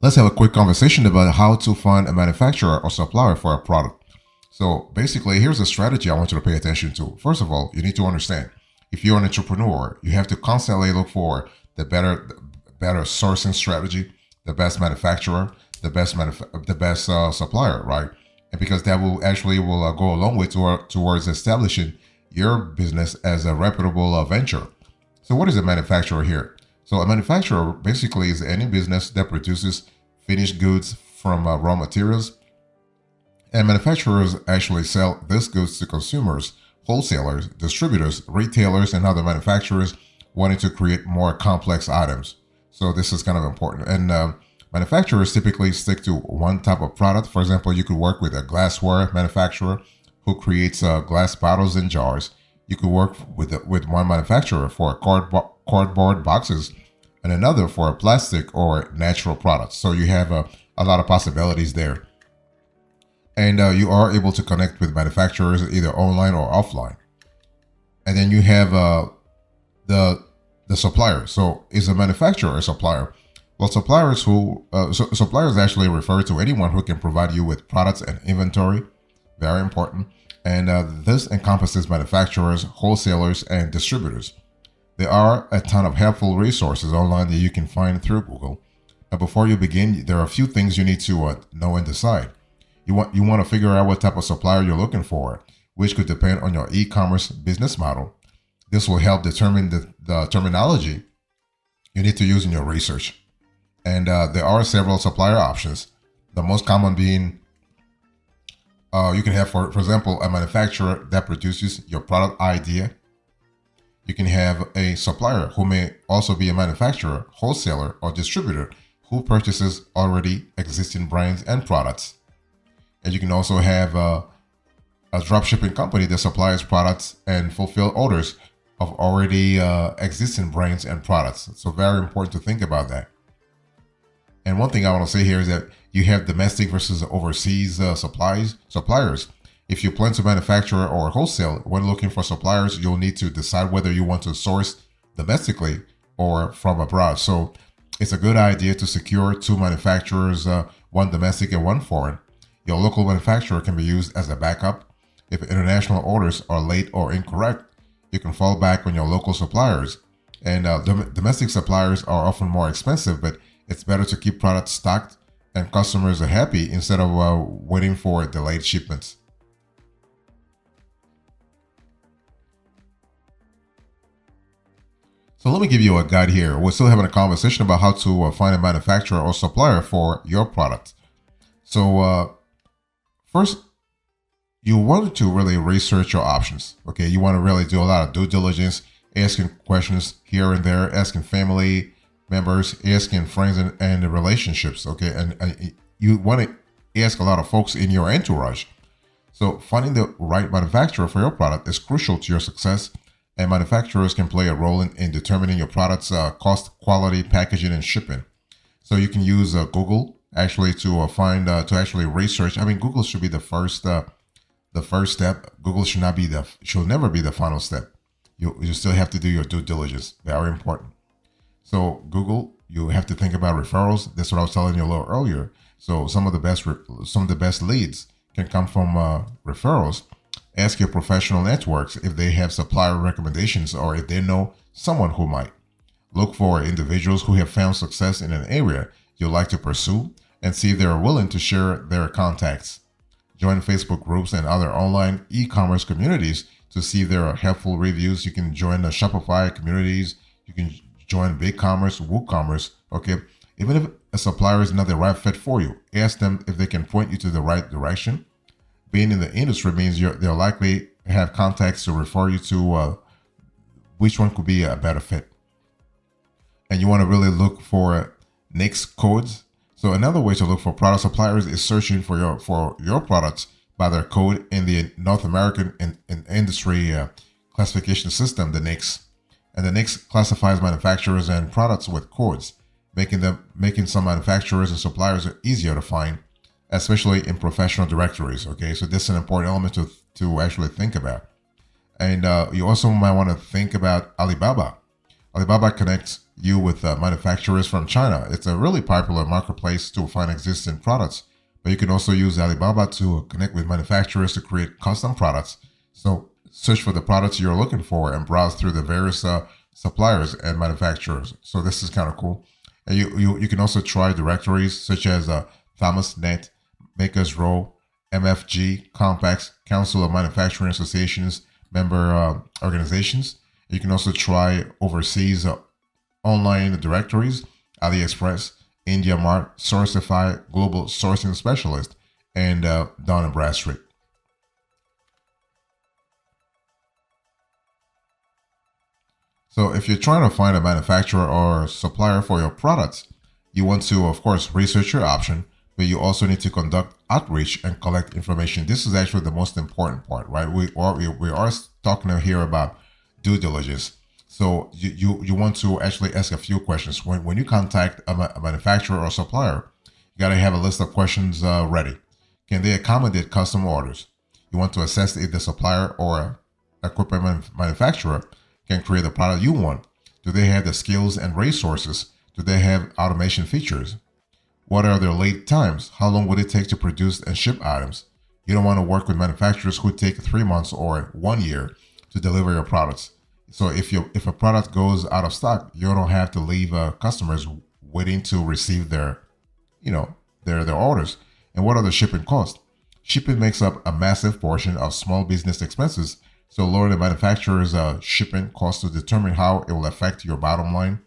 Let's have a quick conversation about how to find a manufacturer or supplier for a product. So basically, here's a strategy I want you to pay attention to. First of all, you need to understand if you're an entrepreneur, you have to constantly look for the better sourcing strategy, the best manufacturer, the best supplier, right? And because that will go a long way towards establishing your business as a reputable venture. So, what is a manufacturer here? So, a manufacturer basically is any business that produces finished goods from raw materials, and manufacturers actually sell these goods to consumers, wholesalers, distributors, retailers, and other manufacturers wanting to create more complex items. So, this is kind of important. And manufacturers typically stick to one type of product. For example, you could work with a glassware manufacturer who creates glass bottles and jars. You could work with one manufacturer for cardboard boxes and another for a plastic or natural products. So you have a lot of possibilities there. And you are able to connect with manufacturers either online or offline. And then you have the the supplier. So is a manufacturer a supplier? Well, suppliers actually refer to anyone who can provide you with products and inventory. Very important. And this encompasses manufacturers, wholesalers, and distributors. There are a ton of helpful resources online that you can find through Google. Now, before you begin, there are a few things you need to know and decide. You want to figure out what type of supplier you're looking for, which could depend on your e-commerce business model. This will help determine the terminology you need to use in your research. And there are several supplier options. The most common being you can have, for example, a manufacturer that produces your product idea. You can have a supplier who may also be a manufacturer, wholesaler, or distributor who purchases already existing brands and products. And you can also have a dropshipping company that supplies products and fulfill orders of already existing brands and products. So very important to think about that. And one thing I want to say here is that you have domestic versus overseas suppliers. If you plan to manufacture or wholesale, when looking for suppliers, you'll need to decide whether you want to source domestically or from abroad. So it's a good idea to secure two manufacturers, one domestic and one foreign. Your local manufacturer can be used as a backup. If international orders are late or incorrect, you can fall back on your local suppliers. And domestic suppliers are often more expensive, but it's better to keep products stocked and customers are happy instead of waiting for delayed shipments. So let me give you a guide here. We're still having a conversation about how to find a manufacturer or supplier for your product. So first, you want to really research your options. Okay, you want to really do a lot of due diligence, asking questions here and there, asking family members, asking friends and relationships. Okay, and you want to ask a lot of folks in your entourage. So finding the right manufacturer for your product is crucial to your success, and manufacturers can play a role in determining your product's cost, quality, packaging, and shipping. So you can use Google actually to find to actually research. I mean, Google should be the first step. Google should never be the final step. You still have to do your due diligence. Very important. So Google, you have to think about referrals. That's what I was telling you a little earlier. So some of the best leads can come from referrals. Ask your professional networks if they have supplier recommendations or if they know someone who might. Look for individuals who have found success in an area you'd like to pursue and see if they are willing to share their contacts. Join Facebook groups and other online e-commerce communities to see if there are helpful reviews. You can join the Shopify communities. You can join BigCommerce, WooCommerce. Okay, even if a supplier is not the right fit for you, ask them if they can point you to the right direction. Being in the industry means they'll likely have contacts to refer you to which one could be a better fit. And you want to really look for NAICS codes. So another way to look for product suppliers is searching for your products by their code in the North American industry classification system, the NAICS. And the NAICS classifies manufacturers and products with codes, making some manufacturers and suppliers easier to find, especially in professional directories. Okay, so this is an important element to actually think about. And you also might want to think about Alibaba, Alibaba connects you with manufacturers from China. It's a really popular marketplace to find existing products, but you can also use Alibaba to connect with manufacturers to create custom products. So search for the products you're looking for and browse through the various suppliers and manufacturers. So this is kind of cool. And you can also try directories such as ThomasNet, Makers Row, MFG, Compacts, Council of Manufacturing Associations, member organizations. You can also try overseas online directories, AliExpress, IndiaMart, Sourcify, Global Sourcing Specialist, and Dun& Bradstreet. So if you're trying to find a manufacturer or supplier for your products, you want to, of course, research your option, but you also need to conduct outreach and collect information. This is actually the most important part, right? We are talking here about due diligence. So you want to actually ask a few questions. When you contact a manufacturer or supplier, you got to have a list of questions ready. Can they accommodate custom orders? You want to assess if the supplier or equipment manufacturer can create the product you want. Do they have the skills and resources? Do they have automation features? What are their lead times? How long would it take to produce and ship items? You don't want to work with manufacturers who take 3 months or 1 year to deliver your products. So if a product goes out of stock, you don't have to leave customers waiting to receive their orders. And what are the shipping costs? Shipping makes up a massive portion of small business expenses. So lower the manufacturer's shipping costs to determine how it will affect your bottom line.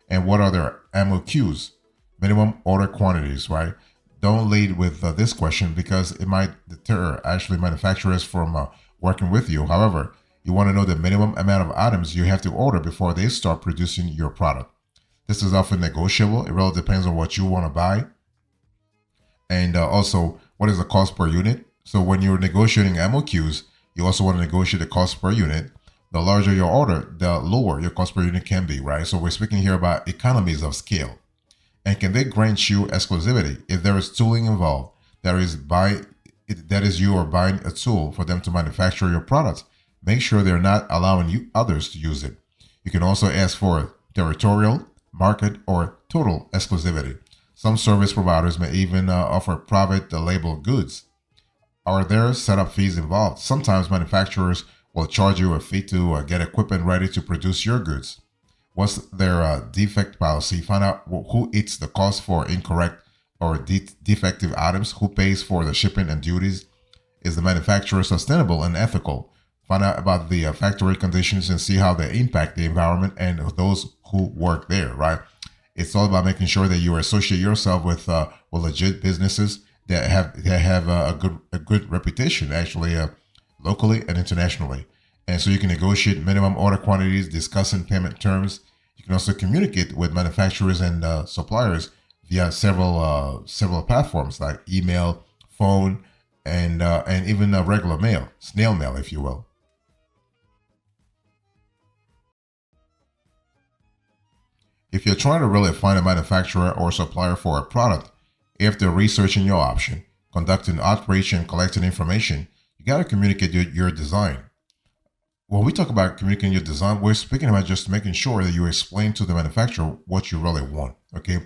And what are their MOQs? Minimum order quantities, right? Don't lead with this question because it might deter actually manufacturers from working with you. However, you want to know the minimum amount of items you have to order before they start producing your product. This is often negotiable. It really depends on what you want to buy. And also, what is the cost per unit? So when you're negotiating MOQs, you also want to negotiate the cost per unit. The larger your order, the lower your cost per unit can be, right? So we're speaking here about economies of scale. And can they grant you exclusivity if there is tooling involved? That is you are buying a tool for them to manufacture your products. Make sure they're not allowing you others to use it. You can also ask for territorial, market, or total exclusivity. Some service providers may even offer private label goods. Are there setup fees involved? Sometimes manufacturers will charge you a fee to get equipment ready to produce your goods. What's their defect policy? Find out who eats the cost for incorrect or defective items, who pays for the shipping and duties. Is the manufacturer sustainable and ethical? Find out about the factory conditions and see how they impact the environment and those who work there, right? It's all about making sure that you associate yourself with legit businesses that have a good reputation, actually, locally and internationally. And so you can negotiate minimum order quantities, discussing payment terms. You can also communicate with manufacturers and suppliers via several platforms like email, phone, and even regular mail, snail mail, if you will. If you're trying to really find a manufacturer or supplier for a product, after researching your option, conducting outreach, and collecting information, you got to communicate your design. When we talk about communicating your design, we're speaking about just making sure that you explain to the manufacturer what you really want. Okay.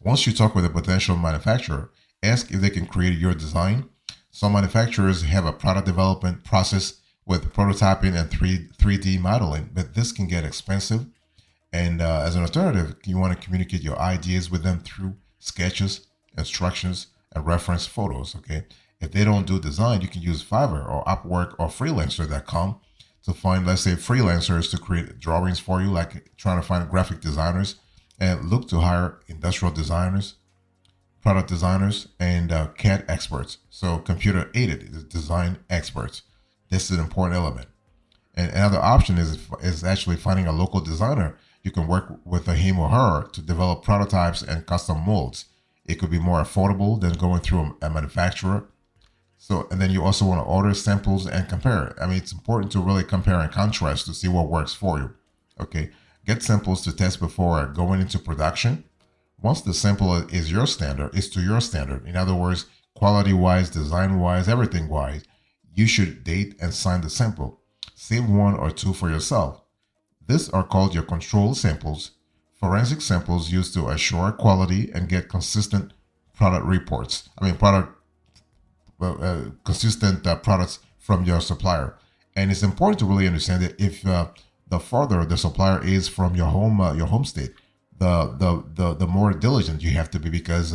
Once you talk with a potential manufacturer, ask if they can create your design. Some manufacturers have a product development process with prototyping and 3D modeling, but this can get expensive. And as an alternative, you want to communicate your ideas with them through sketches, instructions, and reference photos. Okay. If they don't do design, you can use Fiverr or Upwork or freelancer.com to find, let's say, freelancers to create drawings for you, like trying to find graphic designers, and look to hire industrial designers, product designers, and CAD experts. So computer aided design experts. This is an important element. And another option is actually finding a local designer. You can work with him or her to develop prototypes and custom molds. It could be more affordable than going through a manufacturer. So, and then you also want to order samples and compare. I mean, it's important to really compare and contrast to see what works for you. Okay, get samples to test before going into production. Once the sample is to your standard. In other words, quality-wise, design-wise, everything-wise, you should date and sign the sample. Save one or two for yourself. These are called your control samples, forensic samples used to assure quality and get consistent product reports. I mean, consistent products from your supplier. And it's important to really understand that if the farther the supplier is from your home state, the more diligent you have to be, because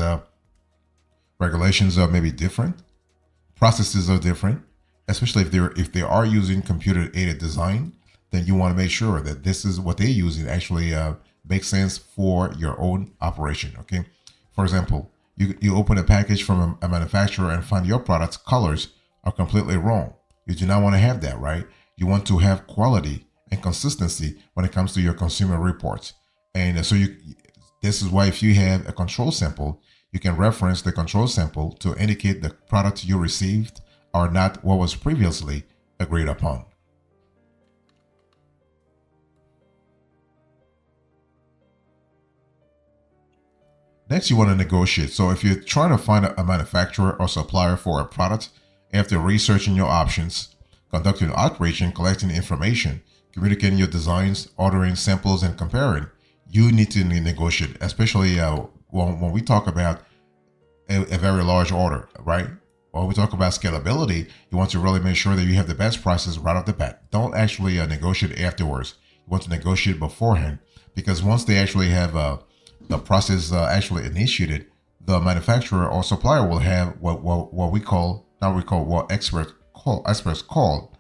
regulations are maybe different, processes are different, especially if they are using computer aided design. Then you want to make sure that this is what they're using actually makes sense for your own operation. Okay, for example, you open a package from a manufacturer and find your product's colors are completely wrong. You do not want to have that, right? You want to have quality and consistency when it comes to your consumer reports. And so this is why if you have a control sample, you can reference the control sample to indicate the product you received are not what was previously agreed upon. Next, you want to negotiate. So if you're trying to find a manufacturer or supplier for a product, after researching your options, conducting outreach and collecting information, communicating your designs, ordering samples, and comparing, you need to negotiate, especially when we talk about a very large order, right? When we talk about scalability, you want to really make sure that you have the best prices right off the bat. Don't actually negotiate afterwards. You want to negotiate beforehand, because once they actually have the process actually initiated, the manufacturer or supplier will have what we call, what experts call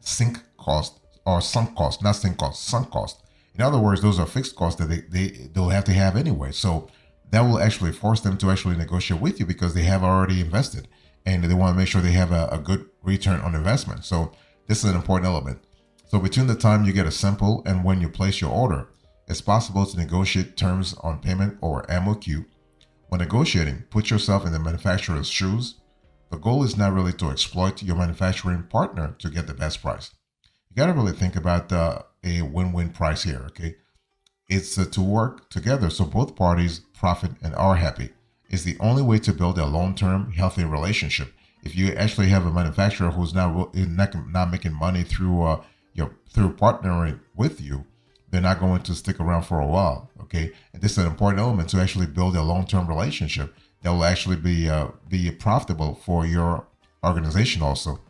sink cost, or sunk cost, not sink cost, sunk cost. In other words, those are fixed costs that they'll have to have anyway. So that will actually force them to actually negotiate with you, because they have already invested and they want to make sure they have a good return on investment. So this is an important element. So between the time you get a sample and when you place your order, it's possible to negotiate terms on payment or MOQ. When negotiating, put yourself in the manufacturer's shoes. The goal is not really to exploit your manufacturing partner to get the best price. You got to really think about a win-win price here, okay? It's to work together so both parties profit and are happy. It's the only way to build a long-term, healthy relationship. If you actually have a manufacturer who's not making money through through partnering with you, they're not going to stick around for a while, okay? And this is an important element to actually build a long-term relationship that will actually be profitable for your organization also.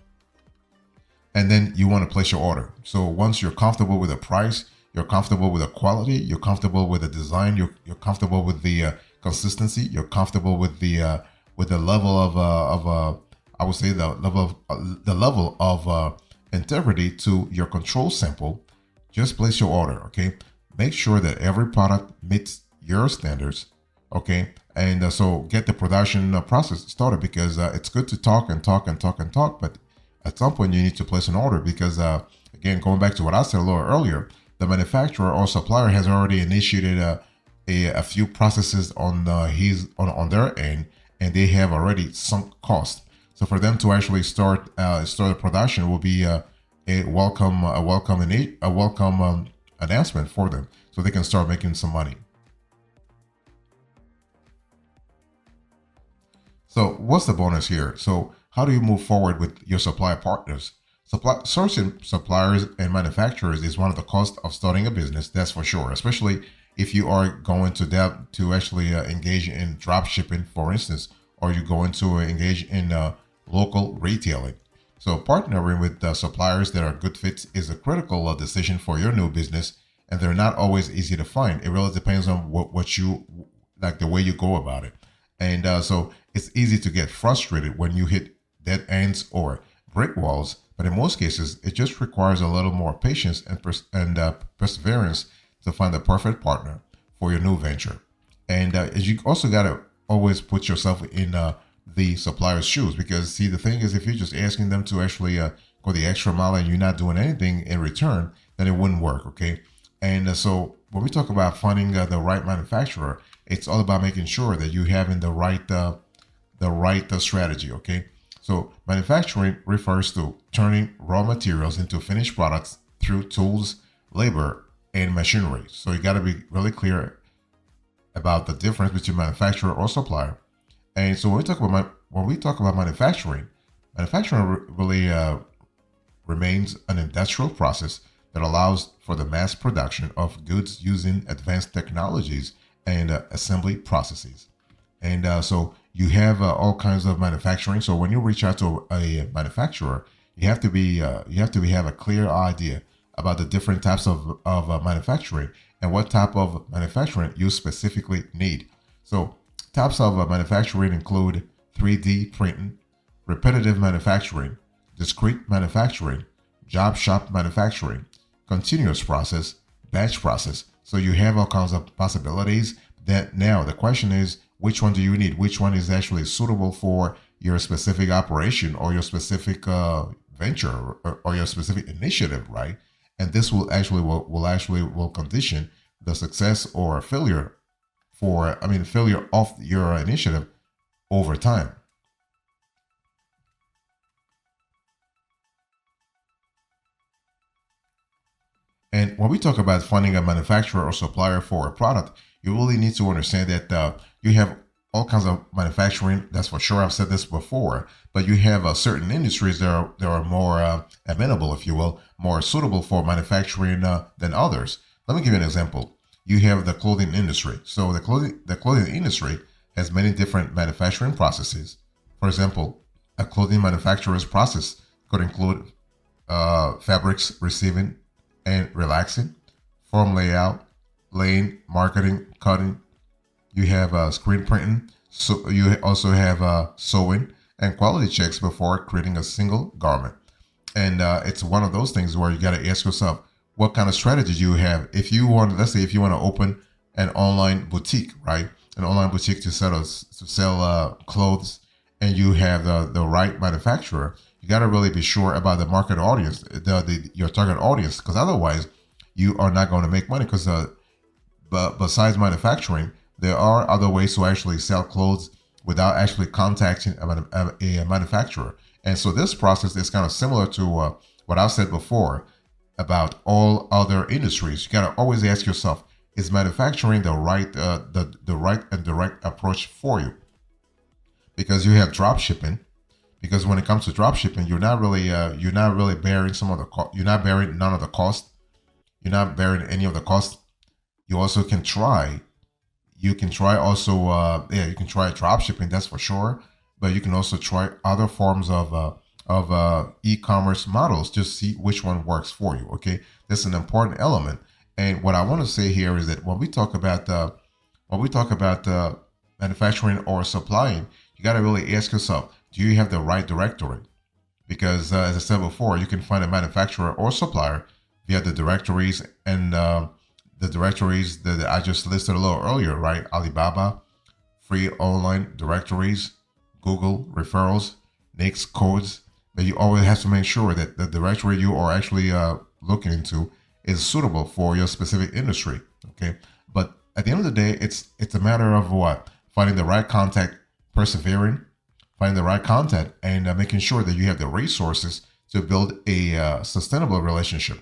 And then you want to place your order. So once you're comfortable with the price, you're comfortable with the quality, you're comfortable with the design, you're comfortable with the consistency, you're comfortable with the level of I would say the level of integrity to your control sample, just place your order, okay? Make sure that every product meets your standards, okay? And so get the production process started, because it's good to talk, but at some point you need to place an order, because again, going back to what I said a little earlier, the manufacturer or supplier has already initiated a few processes on their end, and they have already sunk cost. So for them to actually start the production will be a welcome announcement for them, so they can start making some money. So what's the bonus here? So how do you move forward with your supply partners? Sourcing suppliers and manufacturers is one of the costs of starting a business, that's for sure, especially if you are going to actually engage in drop shipping, for instance, or you're going to engage in local retailing. So partnering with suppliers that are good fits is a critical decision for your new business, and they're not always easy to find. It really depends on what you like, the way you go about it. And so it's easy to get frustrated when you hit dead ends or brick walls, but in most cases, it just requires a little more patience and perseverance to find the perfect partner for your new venture. And you also got to always put yourself in the supplier's shoes, because see, the thing is, if you're just asking them to actually go the extra mile and you're not doing anything in return, then it wouldn't work, okay? And so when we talk about finding the right manufacturer, it's all about making sure that you're having the right strategy, okay? So manufacturing refers to turning raw materials into finished products through tools, labor, and machinery. So you got to be really clear about the difference between manufacturer or supplier. And so when we talk about manufacturing really remains an industrial process that allows for the mass production of goods using advanced technologies and assembly processes. And so you have all kinds of manufacturing. So when you reach out to a manufacturer, you have to have a clear idea about the different types of manufacturing and what type of manufacturing you specifically need. So types of manufacturing include 3D printing, repetitive manufacturing, discrete manufacturing, job shop manufacturing, continuous process, batch process. So you have all kinds of possibilities. That now the question is, which one do you need? Which one is actually suitable for your specific operation or your specific venture or your specific initiative, right? And this will condition the success or failure of your initiative over time. And when we talk about finding a manufacturer or supplier for a product, you really need to understand that you have all kinds of manufacturing. That's for sure. I've said this before, but you have certain industries that are more amenable, if you will, more suitable for manufacturing than others. Let me give you an example. You have the clothing industry. So the clothing industry has many different manufacturing processes. For example, a clothing manufacturer's process could include fabrics receiving and relaxing, form layout, laying, marketing, cutting. You have screen printing. So you also have sewing and quality checks before creating a single garment. And it's one of those things where you got to ask yourself, what kind of strategy do you have? If you want, let's say, if you want to open an online boutique, right? An online boutique to sell clothes, and you have the right manufacturer, you got to really be sure about the market audience, your target audience, because otherwise you are not going to make money. Because but besides manufacturing, there are other ways to actually sell clothes without actually contacting a manufacturer. And so this process is kind of similar to what I've said before about all other industries. You got to always ask yourself, is manufacturing the right and direct approach for you? Because you have drop shipping. Because when it comes to drop shipping, you're not really bearing some of the you're not bearing none of the cost. You're not bearing any of the cost. You also can try. You can try also. You can try drop shipping. That's for sure. But you can also try other forms of e-commerce models. Just see which one works for you. Okay, that's an important element. And what I want to say here is that when we talk about manufacturing or supplying, you got to really ask yourself, do you have the right directory? Because as I said before, you can find a manufacturer or supplier via the directories and the directories that I just listed a little earlier, right? Alibaba, free online directories, Google referrals, NICS codes. But you always have to make sure that the directory you are actually looking into is suitable for your specific industry. Okay, but at the end of the day, it's a matter of what? Finding the right contact, persevering, finding the right contact, and making sure that you have the resources to build a sustainable relationship.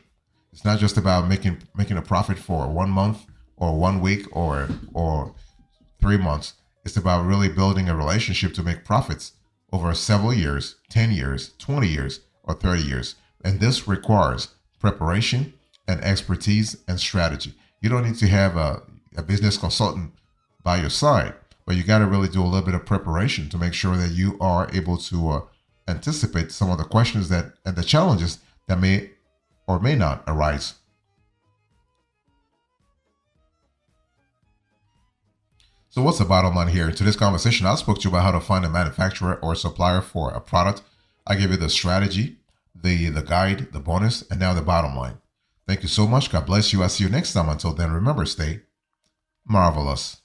It's not just about making a profit for 1 month or 1 week or 3 months. It's about really building a relationship to make profits over several years, 10 years, 20 years, or 30 years. And this requires preparation and expertise and strategy. You don't need to have a business consultant by your side, but you got to really do a little bit of preparation to make sure that you are able to anticipate some of the questions and the challenges that may or may not arise. So what's the bottom line here? In today's conversation, I spoke to you about how to find a manufacturer or supplier for a product. I gave you the strategy, the guide, the bonus, and now the bottom line. Thank you so much. God bless you. I'll see you next time. Until then, remember, stay marvelous.